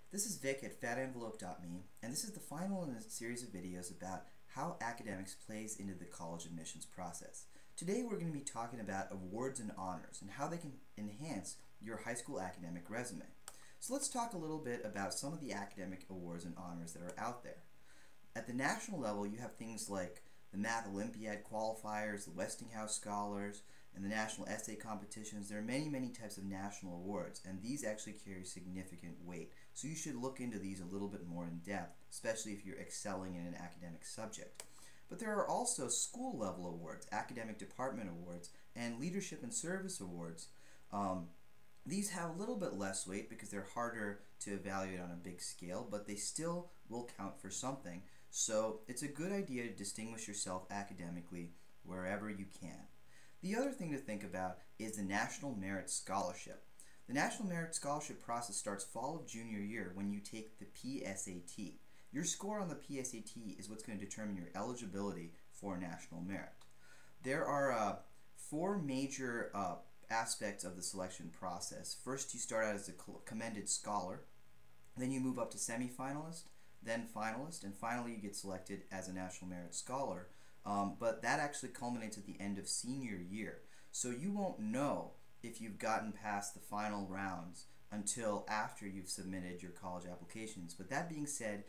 This is Vic at fatenvelope.me, and this is the final in a series of videos about how academics plays into the college admissions process. Today we're going to be talking about awards and honors and how they can enhance your high school academic resume. So let's talk a little bit about some of the academic awards and honors that are out there. At the national level, you have things like the Math Olympiad qualifiers, the Westinghouse Scholars, and the national essay competitions. There are many types of national awards, and these actually carry significant weight. So you should look into these a little bit more in depth, especially if you're excelling in an academic subject. But there are also school level awards, academic department awards, and leadership and service awards. These have a little bit less weight because they're harder to evaluate on a big scale, but they still will count for something. So it's a good idea to distinguish yourself academically wherever you can. The other thing to think about is the National Merit Scholarship. The National Merit Scholarship process starts fall of junior year when you take the PSAT. Your score on the PSAT is what's going to determine your eligibility for national merit. There are four major aspects of the selection process. First, you start out as a commended scholar, then you move up to semifinalist, then finalist, and finally you get selected as a National Merit Scholar. But that actually culminates at the end of senior year. So you won't know if you've gotten past the final rounds until after you've submitted your college applications. But that being said,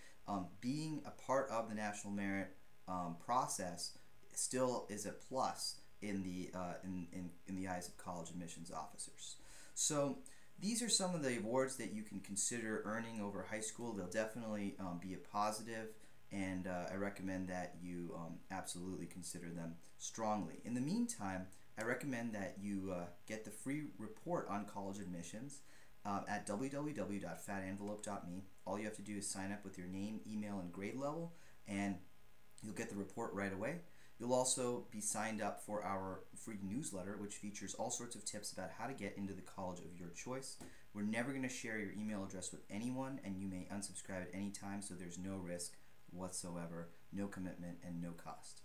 being a part of the National Merit process still is a plus in the eyes of college admissions officers. So these are some of the awards that you can consider earning over high school. They'll definitely be a positive, and I recommend that you absolutely consider them strongly. In the meantime, I recommend that you get the free report on college admissions at www.fatenvelope.me. All you have to do is sign up with your name, email, and grade level, and you'll get the report right away. You'll also be signed up for our free newsletter, which features all sorts of tips about how to get into the college of your choice. We're never going to share your email address with anyone, and you may unsubscribe at any time, so there's no risk whatsoever, no commitment, and no cost.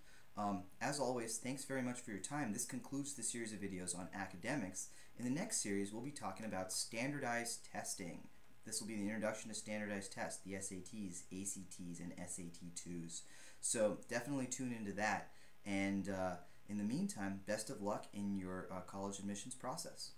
As always, thanks very much for your time. This concludes the series of videos on academics. In the next series, we'll be talking about standardized testing. This will be the introduction to standardized tests, the SATs, ACTs, and SAT2s. So definitely tune into that. And in the meantime, best of luck in your college admissions process.